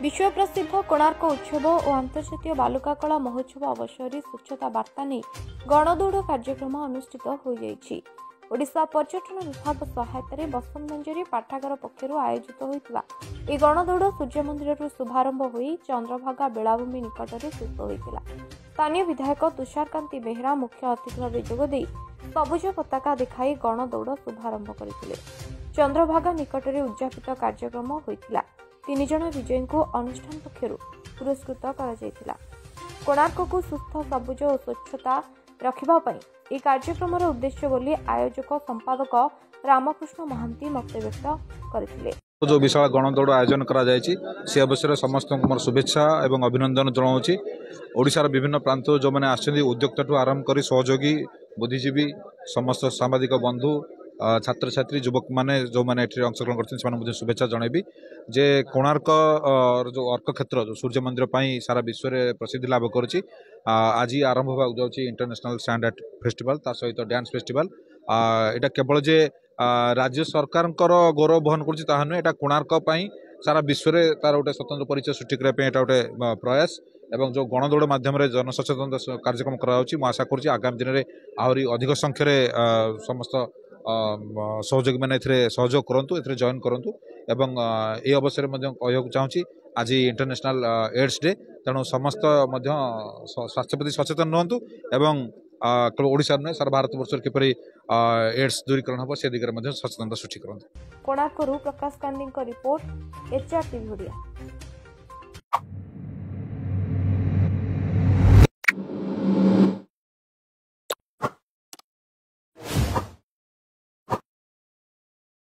विश्व प्रसिद्ध कोणार्क उत्सव और अंतर्जातीय बालुका कला महोत्सव अवसर में स्वच्छता वार्ता नहीं गणदौड़ कार्यक्रम अनुष्ठित हो जाइछि। ओडिशा पर्यटन विभाग सहायता बसंतमंजरी पाठागार पक्षर आयोजित होता यह गणदौड़ सूर्य मंदिर शुभारंभ हो चंद्रभागा बेलाभूमि निकट में शेष होता। स्थानीय विधायक तुषारकांति बेहेरा मुख्य अतिथि भाव जोगदे सबुज पताका देखाई गणदौड़ शुभारंभ करते। चंद्रभागा निकट में उद्यापित कार्यक्रम होता। 3 जण विजयी को अनुष्ठान पक्षर पुरस्कृत करा। कोणार्क को सुस्थ सबुज और स्वच्छता रखिबापई यह कार्यक्रम उद्देश्य बोली आयोजक संपादक रामकृष्ण महांती मत व्यक्त करथिले। जो विशाल गणदौड़ आयोजन करा जायछि से अवसर समस्त मोर शुभेच्छा एवं अभिनंदन जनाऊँगी। ओडिशार विभिन्न प्रांत जो मैंने आसछन्ति उद्योक्ता आरंभ कर सहयोगी बुद्धिजीवी समस्त सामाजिक बंधु छात्र छात्री युवक माने जो मैंने अंशग्रहण करते शुभेच्छा जनइबी जे कोणार्क जो अर्क क्षेत्र जो सूर्य मंदिर पाई सारा विश्व में प्रसिद्धि लाभ करुच्ची। आज आरंभ होगा जाऊँगी इंटरनेशनल सैंड आर्ट फेस्टिवल ता सहित डांस फेस्टिवल। यहाँ केवल जे राज्य सरकार गौरव बहन करुच्ची नुहे एटा कोणार्क पाई सारा विश्व में तार गोटे स्वतंत्र परिचय सृष्टि करने गोटे प्रयास एवं जो गणदौड़ माध्यम जनसचेतनता कार्यक्रम कर आशा करुच्ची आगामी दिन में आहरी अधिक संख्यार समस्त सहयोगी मैंने सहयोग करूँ ए जॉइन करूँ एवं ये अवसर में कहूँ चाहूँगी आज इंटरनेशनल एड्स डे तेणु समस्त स्वास्थ्य प्रति सचेतन रुहतु एवं केवल ओडिशा नुहे सारा भारत वर्ष किपरि एड्स दूरीकरण हम से दिगरे सचेतनता सृष्टि करूँ। कोणार्करू Prakash Kandi report, HR TV Odia.